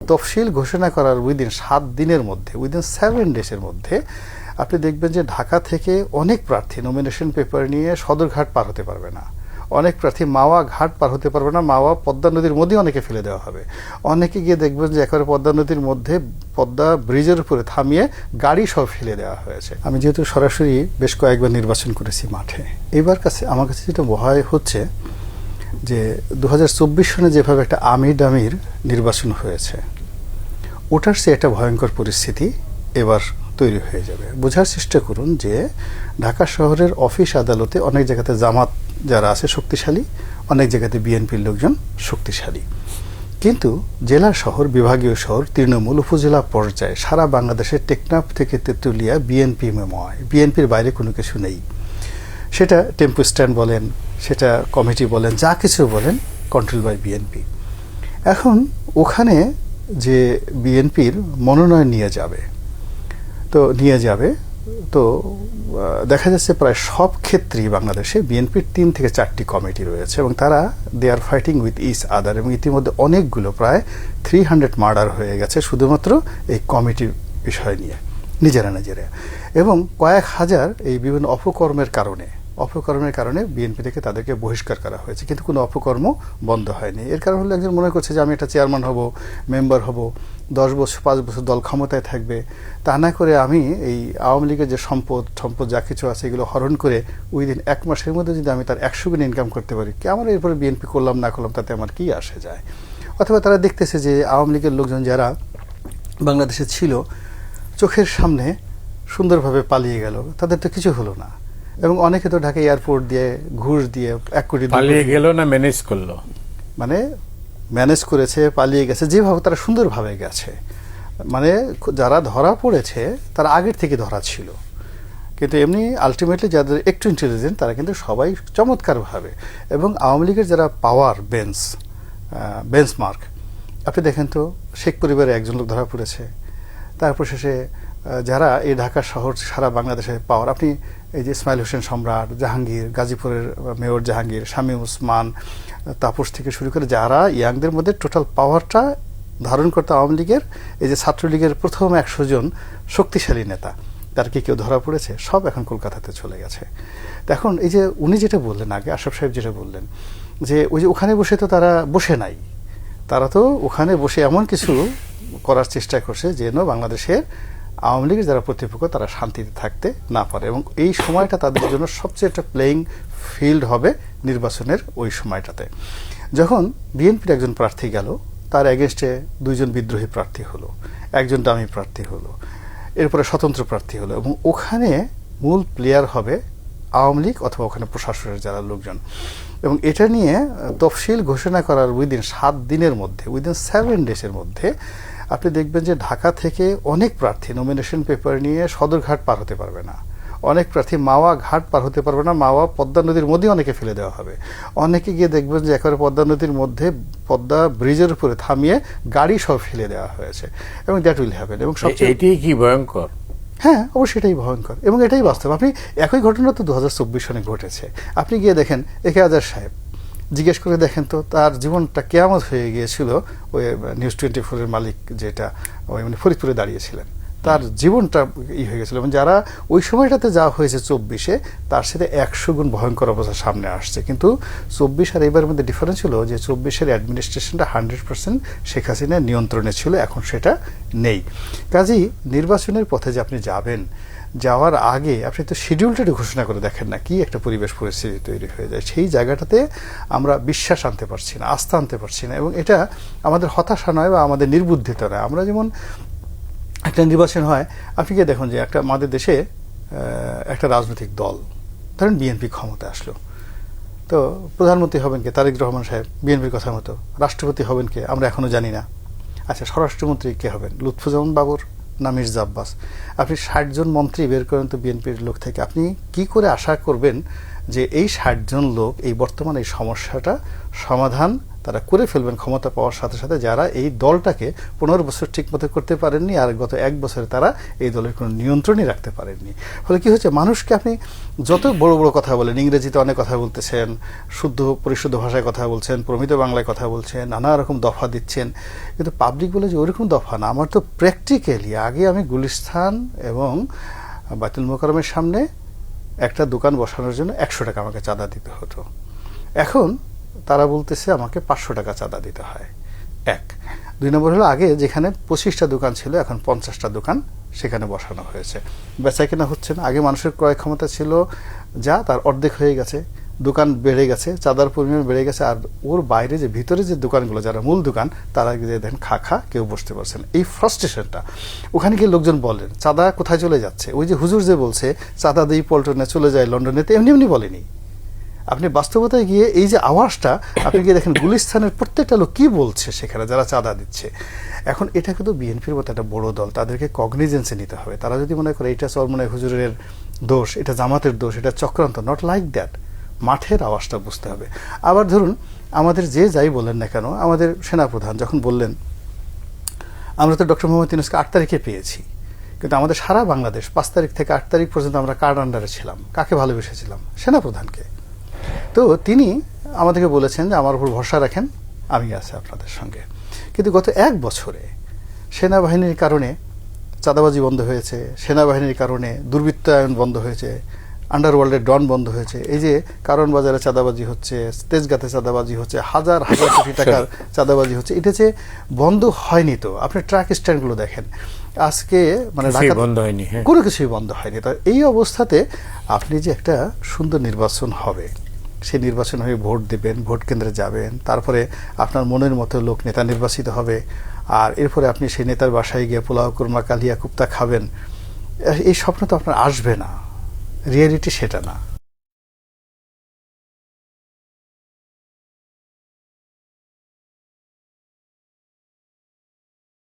তফসিল ঘোষণা করার উইদিন 7 দিনের মধ্যে, উইদিন 7 ডেজের মধ্যে আপনি দেখবেন যে ঢাকা থেকে অনেক প্রার্থী নমিনেশন পেপার নিয়ে সদরঘাট পার হতে পারবে না, অনেক প্রার্থী মাওয়া ঘাট পার হতে পারবে না, মাওয়া পদ্মা নদীর মধ্যে অনেকে ফেলে দেওয়া হবে। অনেকে গিয়ে দেখবেন যে একেবারে পদ্মা নদীর মধ্যে পদ্মা ব্রিজের উপরে থামিয়ে গাড়ি সব ফেলে দেওয়া হয়েছে। আমি যেহেতু সরাসরি বেশ কয়েকবার নির্বাচন করেছি মাঠে, এবার আমার কাছে যেটা ভয় হচ্ছে যে 2024 সনে যেভাবে একটা আমির ডামির নির্বাচন হয়েছে, ওটার চেয়ে একটা ভয়ঙ্কর পরিস্থিতি এবার তৈরি হয়ে যাবে। বোঝার চেষ্টা করুন যে ঢাকা শহরের অফিস আদালতে অনেক জায়গাতে জামাত যারা আছে শক্তিশালী, অনেক জায়গাতে বিএনপির লোকজন শক্তিশালী, কিন্তু জেলা শহর, বিভাগীয় শহর, তৃণমূল, উপজেলা পর্যায়ে সারা বাংলাদেশের টেকনাফ থেকে তেঁতুলিয়া বিএনপি মেময়, বিএনপির বাইরে কোনো কিছু নেই। সেটা টেম্পো স্ট্যান্ড বলেন, সেটা কমিটি বলেন, যা কিছু বলেন, কন্ট্রোল বাই বিএনপি। এখন ওখানে যে বিএনপির মনোনয়ন নিয়ে যাবে তো দেখা যাচ্ছে প্রায় সব ক্ষেত্রেই বাংলাদেশে বিএনপির 3 থেকে 4টি কমিটি রয়েছে এবং তারা they are fighting with each other, এবং ইতিমধ্যে অনেকগুলো প্রায় 300 মার্ডার হয়ে গেছে শুধুমাত্র এই কমিটির বিষয় নিয়ে নিজেরা, এবং কয়েক হাজার এই বিভিন্ন অপকর্মের কারণে বিএনপি থেকে তাদেরকে বহিষ্কার করা হয়েছে, কিন্তু কোনো অপকর্ম বন্ধ হয়নি। এর কারণ হলো একজন মনে করছে যে আমি একটা চেয়ারম্যান হব, মেম্বার হব, 10 বছর 5 বছর দল ক্ষমতায় থাকবে, তা না করে আমি এই আওয়ামী লীগের যে সম্পদ যা কিছু আছে এগুলো হরণ করে উইদিন 1 মাসের মধ্যে যদি আমি তার 100 গুণ ইনকাম করতে পারি, কি আমার এরপরে বিএনপি করলাম না করলাম তাতে আমার কি আসে যায়। অথবা তারা দেখতেছে যে আওয়ামী লীগের লোকজন যারা বাংলাদেশে ছিল চোখের সামনে সুন্দরভাবে পালিয়ে গেল, তাদের তো কিছু হলো না, এবং অনেকে তো ঢাকা এয়ারপোর্ট দিয়ে ঘুষ দিয়ে 1 কোটি পালিয়ে গেল না ম্যানেজ করলো, মানে ম্যানেজ করেছে, পালিয়ে গেছে, যেভাবে তারা সুন্দরভাবে গেছে। মানে যারা ধরা পড়েছে তারা আগের থেকে ধরা ছিল, কিন্তু এমনি আলটিমেটলি যাদের একটু ইন্টেলিজেন্ট তারা কিন্তু সবাই চমৎকারভাবে, এবং আওয়ামী লীগের যারা পাওয়ার বেঞ্চমার্ক আপনি দেখেন তো, শেখ পরিবারে একজন লোক ধরা পড়েছে, তারপর শেষে যারা এই ঢাকা শহর সারা বাংলাদেশে পাওয়ার, আপনি এই যে ইসমাইল হোসেন সম্রাট, জাহাঙ্গীর, গাজীপুরের মেয়র জাহাঙ্গীর, শামীম ওসমান, তাপস থেকে শুরু করে যারা ইয়াংদের মধ্যে টোটাল পাওয়ারটা ধারণ করতে আওয়ামী লীগের, এই যে ছাত্রলীগের প্রথম 100 জন শক্তিশালী নেতা, তার কি কেউ ধরা পড়েছে? সব এখন কলকাতাতে চলে গেছে। এখন এই যে উনি যেটা বললেন আগে, আশরাফ সাহেব যেটা বললেন যে ওই যে ওখানে বসে তো তারা বসে নাই, তারা তো ওখানে বসে এমন কিছু করার চেষ্টা করছে যেন বাংলাদেশের আওয়ামী লীগের যারা প্রতিপক্ষ তারা শান্তিতে থাকতে না পারে, এবং এই সময়টা তাদের জন্য সবচেয়ে একটা প্লেইং ফিল্ড হবে নির্বাচনের ওই সময়টাতে। যখন বিএনপির একজন প্রার্থী গেল, তার এগেনস্টে 2 জন বিদ্রোহী প্রার্থী হলো, 1 জন ডামি প্রার্থী হলো, এরপরে স্বতন্ত্র প্রার্থী হলো, এবং ওখানে মূল প্লেয়ার হবে আওয়ামী লীগ অথবা ওখানে প্রশাসনের যারা লোকজন। এবং এটা নিয়ে তফসিল ঘোষণা করার উইদিন 7 দিনের মধ্যে, উইদিন 7 ডেজের মধ্যে আপনি দেখবেন যে ঢাকা থেকে অনেক প্রার্থী নমিনেশন পেপার নিয়ে সদরঘাট পার হতে পারবে না, অনেক প্রার্থী মাওয়া ঘাট পার হতে পারবে না, মাওয়া পদ্মা নদীর মধ্যে অনেকে ফেলে দেওয়া হবে। অনেকে গিয়ে দেখবেন যে একেবারে পদ্মা নদীর মধ্যে পদ্মা ব্রিজের উপরে থামিয়ে গাড়ি সব ফেলে দেওয়া হয়েছে, এবং দ্যাট উইল হ্যাপেন। এবং সবচেয়ে এটাই কি ভয়ঙ্কর? হ্যাঁ, অবশ্যই এটাই ভয়ঙ্কর, এবং এটাই বাস্তব। আপনি একই ঘটনা তো 2024 সনে ঘটেছে। আপনি গিয়ে দেখেন একে আজাদ সাহেব, জিজ্ঞেস করে দেখেন তো তার জীবনটা কেয়ামত হয়ে গিয়েছিল। ওই নিউজ 24-এর মালিক যেটা ওই মানে ফরিদপুরে দাঁড়িয়েছিলেন, তার জীবনটা হয়ে গেছিল, এবং যারা ওই সময়টাতে যা হয়েছে 24-এ তার সাথে 100 গুণ ভয়ঙ্কর অবস্থা সামনে আসছে। কিন্তু 24 আর এবারের মধ্যে ডিফারেন্স হলো যে 24-এর অ্যাডমিনিস্ট্রেশনটা 100% শেখ হাসিনার নিয়ন্ত্রণে ছিল, এখন সেটা নেই। কাজেই নির্বাচনের পথে যে আপনি যাওয়ার আগে আপনি তো শিডিউলটা ঘোষণা করে দেখেন না, কি একটা পরিবেশ পরিস্থিতি তৈরি হয়ে যায়। সেই জায়গাটাতে আমরা বিশ্বাস আনতে পারছি না, আস্থা আনতে পারছি না, এবং এটা আমাদের হতাশা নয় বা আমাদের নির্বুদ্ধিতা নয়। আমরা যেমন একটা নির্বাচন হয়, আপনি কি দেখুন যে আমাদের দেশে একটা রাজনৈতিক দল, ধরেন বিএনপি ক্ষমতায় আসলো, তো প্রধানমন্ত্রী হবেন কে? তারেক রহমান সাহেব, বিএনপির কথা মতো। রাষ্ট্রপতি হবেন কে? আমরা এখনো জানি না। আচ্ছা, স্বরাষ্ট্রমন্ত্রী কে হবেন? লুৎফুজ্জামান বাবর না মির্জা আব্বাস? আপনি 60 জন মন্ত্রী বের করেন তো বিএনপির লোক থেকে, আপনি কি করে আশা করবেন যে এই 60 জন লোক এই বর্তমান এই সমস্যাটা সমাধান তারা করে ফেলবেন ক্ষমতা পাওয়ার সাথে সাথে, যারা এই দলটাকে 15 বছর ঠিক মতো করতে পারেননি, আর গত 1 বছরে তারা এই দলের কোনো নিয়ন্ত্রণই রাখতে পারেননি। ফলে কি হচ্ছে, মানুষকে আপনি যত বড় বড় কথা বলেন, ইংরেজিতে অনেক কথা বলতেছেন, শুদ্ধ পরিশুদ্ধ ভাষায় কথা বলছেন, প্রমিত বাংলায় কথা বলছেন, নানা রকম দফা দিচ্ছেন, কিন্তু পাবলিক বলে যে ওইরকম দফা না। আমার তো প্র্যাকটিক্যালি আগে আমি গুলিস্তান এবং বাইতুল মোকাররমের সামনে একটা দোকান বসানোর জন্য 100 টাকা আমাকে চাঁদা দিতে হতো, এখন তারা বলতেছে আমাকে 500 টাকা চাঁদা দিতে হয়। 1 2 নম্বর হলো, আগে যেখানে 25টা দোকান ছিল এখন 50টা দোকান সেখানে বসানো হয়েছে, বেচা কেনা হচ্ছে না। আগে মানুষের ক্রয় ক্ষমতা ছিল যা, তার অর্ধেক হয়ে গেছে, দোকান বেড়ে গেছে, চাঁদার পরিমাণ বেড়ে গেছে, আর ওর বাইরে যে ভিতরে যে দোকানগুলো যারা মূল দোকান তারা গিয়ে দেখেন খা কেউ বসতে পারছে না। এই ফ্রাস্ট্রেশনটা ওখানে গিয়ে লোকজন বলেন চাঁদা কোথায় চলে যাচ্ছে, ওই যে হুজুর যে বলছে চাঁদা দিই পল্টনে চলে যায় লন্ডনে, তো এমনি এমনি বলেনি। আপনি বাস্তবতায় গিয়ে এই যে আওয়াজটা আপনি গিয়ে দেখেন গুলিস্তানের প্রত্যেকটা লোক কি বলছে সেখানে যারা চাঁদা দিচ্ছে। এখন এটা কিন্তু বিএনপির মতো একটা বড় দল, তাদেরকে কগনিজেন্সে নিতে হবে। তারা যদি মনে করে এটা চরমনাই হুজুরের দোষ, এটা জামাতের দোষ, এটা চক্রান্ত, নট লাইক দ্যাট। মাঠের আওয়াজটা বুঝতে হবে। আবার ধরুন আমাদের যে যাই বলেন না কেন, আমাদের সেনাপ্রধান যখন বললেন আমরা তো ডক্টর মোহাম্মদ ইউনূসকে 8 তারিখে পেয়েছি, কিন্তু আমাদের সারা বাংলাদেশ 5 তারিখ থেকে 8 তারিখ পর্যন্ত আমরা কার আন্ডারে ছিলাম, কাকে ভালোবেসেছিলাম? সেনাপ্রধানকে। তো তিনি আমাদেরকে বলেছেন যে আমার উপর ভরসা রাখেন, আমি আছি আপনাদের সঙ্গে। কিন্তু গত 1 বছরে সেনাবাহিনীর কারণে চাঁদাবাজি বন্ধ হয়েছে, সেনাবাহিনীর কারণে দুর্বৃত্তায়ন বন্ধ হয়েছে, আন্ডারওয়ার্ল্ডের ডন বন্ধ হয়েছে, এই যে কারণ বাজারে চাঁদাবাজি হচ্ছে, তেজগাঁতে চাঁদাবাজি হচ্ছে, হাজার হাজার কোটি টাকার চাঁদাবাজি হচ্ছে, এটা যে বন্ধ হয়নি। তো আপনি ট্রাক স্ট্যান্ডগুলো দেখেন, আজকে মানে ঢাকা বন্ধ হয়নি, কোনো কিছুই বন্ধ হয়নি। তো এই অবস্থাতে আপনি যে একটা সুন্দর নির্বাচন হবে, সেই নির্বাচন হয়ে ভোট দেবেন, ভোট কেন্দ্রে যাবেন, তারপরে আপনার মনের মতো লোক নেতা নির্বাচিত হবে, আর এরপরে আপনি সেই নেতার বাসায় গিয়ে পোলাও কুরমা কালিয়া কুপ্তা খাবেন, এই স্বপ্ন তো আপনার আসবে না, রিয়েলিটি সেটা না।